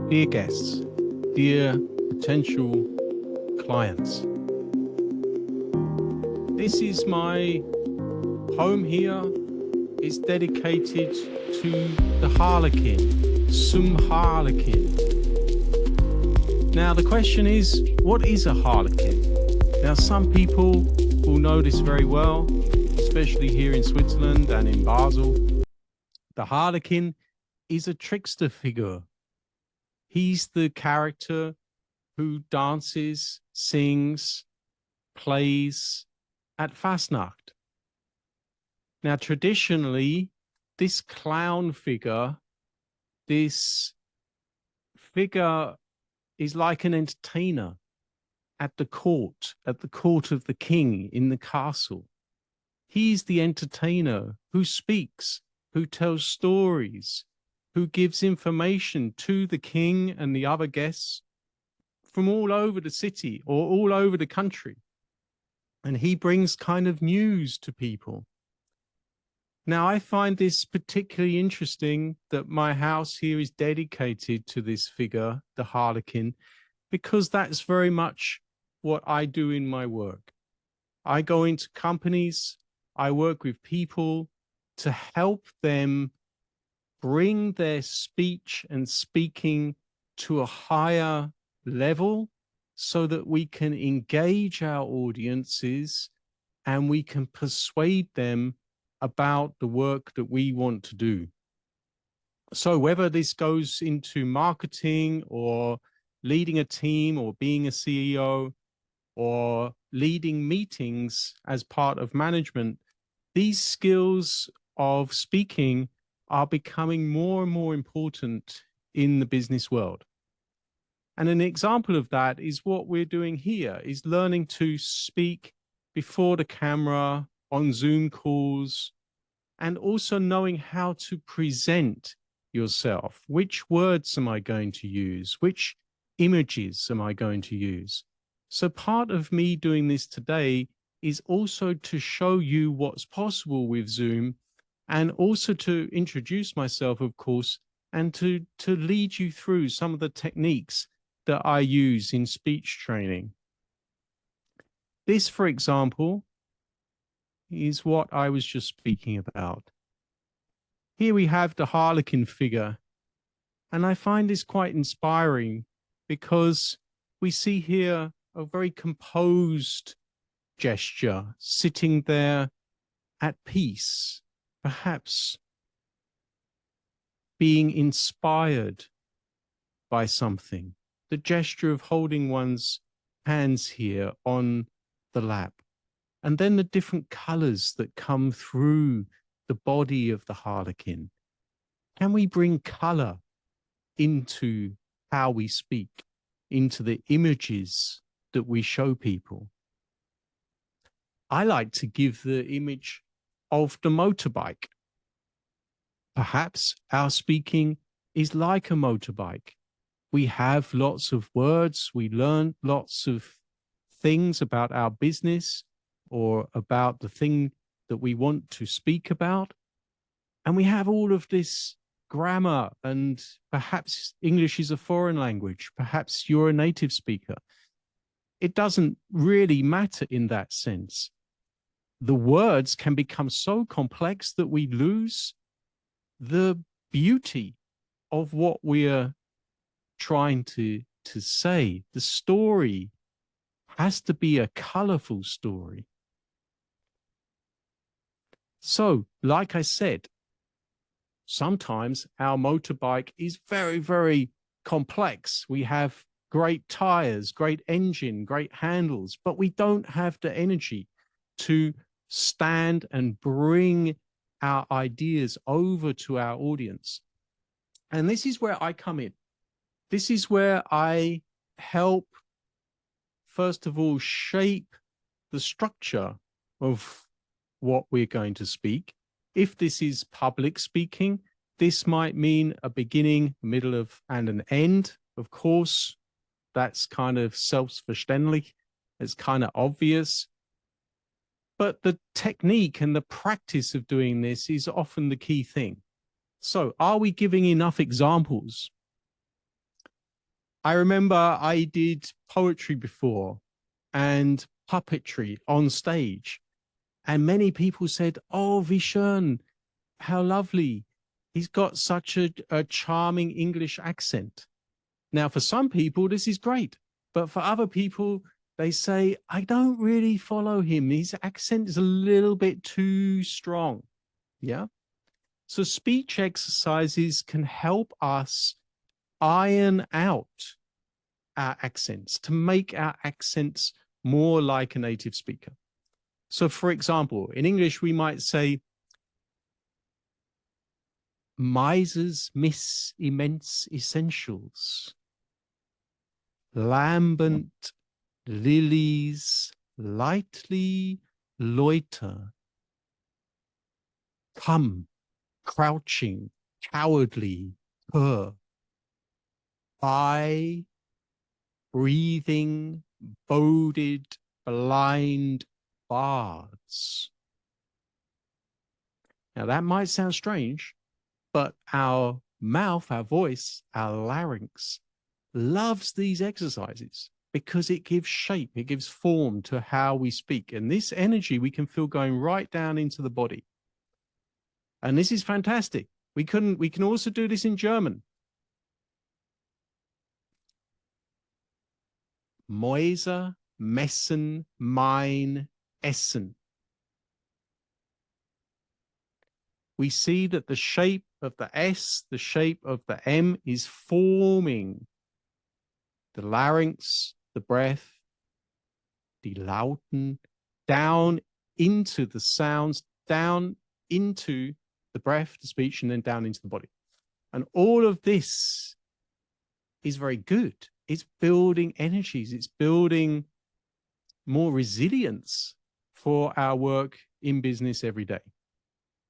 Dear guests, dear potential clients, this is my home here. It's dedicated to the Harlekin, some Harlekin. Now, the question is, what is a Harlekin? Now, some people will know this very well, especially here in Switzerland and in Basel. The Harlekin is a trickster figure. He's the character who dances, sings, plays at Fastnacht. Now, traditionally, this clown figure, this figure is like an entertainer at the court of the king in the castle. He's the entertainer who speaks, who tells stories, who gives information to the king and the other guests from all over the city or all over the country. And he brings kind of news to people. Now, I find this particularly interesting that my house here is dedicated to this figure, the Harlekin, because that's very much what I do in my work. I go into companies, I work with people to help them bring their speech and speaking to a higher level so that we can engage our audiences and we can persuade them about the work that we want to do. So whether this goes into marketing or leading a team or being a CEO or leading meetings as part of management, these skills of speaking are becoming more and more important in the business world. And an example of that is what we're doing here, is learning to speak before the camera, on Zoom calls, and also knowing how to present yourself. Which words am I going to use? Which images am I going to use? So part of me doing this today is also to show you what's possible with Zoom, and also to introduce myself, of course, and to lead you through some of the techniques that I use in speech training. This, for example, is what I was just speaking about. Here we have the Harlekin figure, and I find this quite inspiring because we see here a very composed gesture, sitting there at peace, perhaps being inspired by something. The gesture of holding one's hands here on the lap. And then the different colors that come through the body of the Harlekin. Can we bring color into how we speak, into the images that we show people? I like to give the image of the motorbike. Perhaps our speaking is like a motorbike. We have lots of words, we learn lots of things about our business or about the thing that we want to speak about. And we have all of this grammar, and perhaps English is a foreign language. Perhaps you're a native speaker. It doesn't really matter in that sense. The words can become so complex that we lose the beauty of what we're trying to say. The story has to be a colorful story. So, like I said, sometimes our motorbike is very, very complex. We have great tires, great engine, great handles, but we don't have the energy to stand and bring our ideas over to our audience. And this is where I come in. This is where I help, first of all, shape the structure of what we're going to speak. If this is public speaking, this might mean a beginning, middle of, and an end. Of course, that's kind of selbstverständlich. It's kind of obvious. But the technique and the practice of doing this is often the key thing. So are we giving enough examples? I remember I did poetry before and puppetry on stage. And many people said, "Oh, Vishun, how lovely. He's got such a charming English accent." Now, for some people, this is great. But for other people, they say, "I don't really follow him. His accent is a little bit too strong." Yeah. So speech exercises can help us iron out our accents to make our accents more like a native speaker. So, for example, in English, we might say, "Misers miss immense essentials. Lambent lilies lightly loiter. Come, crouching, cowardly, purr. By breathing, boded, blind bards." Now, that might sound strange, but our mouth, our voice, our larynx loves these exercises because it gives shape, it gives form to how we speak. And this energy we can feel going right down into the body. And this is fantastic. We can also do this in German. Mäuse messen mein Essen. We see that the shape of the S, the shape of the M is forming the larynx, the breath, die Lauten, down into the sounds, down into the breath, the speech, and then down into the body. And all of this is very good. It's building energies. It's building more resilience for our work in business every day.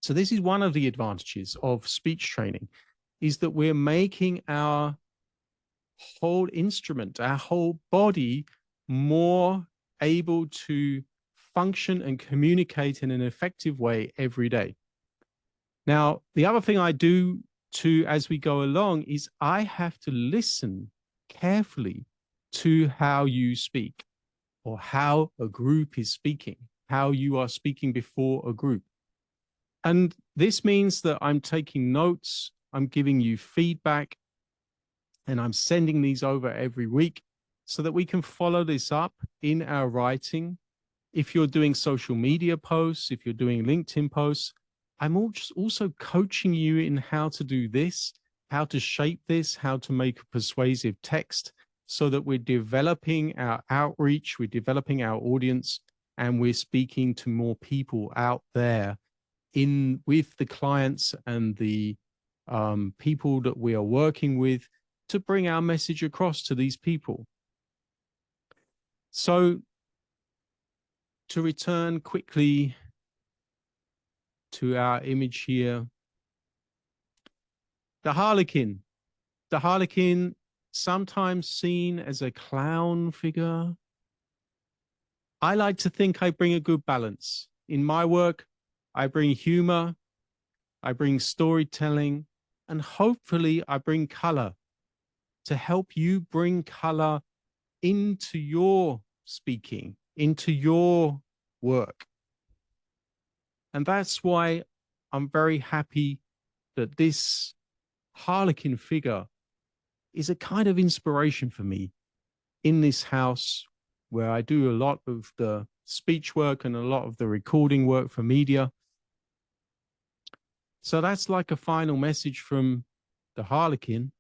So this is one of the advantages of speech training, is that we're making our whole instrument, our whole body, more able to function and communicate in an effective way every day. Now, the other thing I do too as we go along is I have to listen carefully to how you speak or how a group is speaking, how you are speaking before a group. And this means that I'm taking notes, I'm giving you feedback, and I'm sending these over every week so that we can follow this up in our writing. If you're doing social media posts, if you're doing LinkedIn posts, I'm also coaching you in how to do this, how to shape this, how to make a persuasive text so that we're developing our outreach, we're developing our audience, and we're speaking to more people out there with the clients and the people that we are working with to bring our message across to these people. So to return quickly to our image here, the Harlekin. The Harlekin, sometimes seen as a clown figure. I like to think I bring a good balance. In my work, I bring humor, I bring storytelling, and hopefully I bring color to help you bring color into your speaking, into your work. And that's why I'm very happy that this Harlekin figure is a kind of inspiration for me in this house where I do a lot of the speech work and a lot of the recording work for media. So that's like a final message from the Harlekin.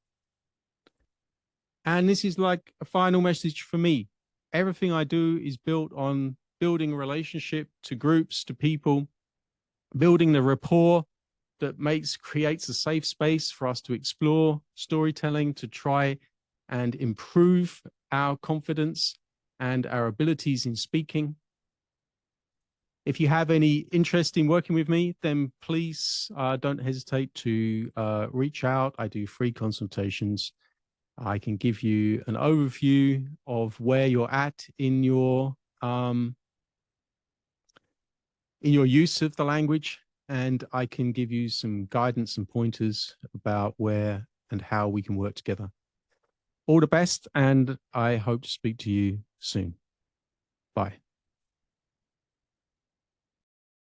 And this is like a final message for me. Everything I do is built on building a relationship to groups, to people, building the rapport that creates a safe space for us to explore storytelling, to try and improve our confidence and our abilities in speaking. If you have any interest in working with me, then please don't hesitate to reach out. I do free consultations. I can give you an overview of where you're at in your use of the language, and I can give you some guidance and pointers about where and how we can work together. All the best, and I hope to speak to you soon.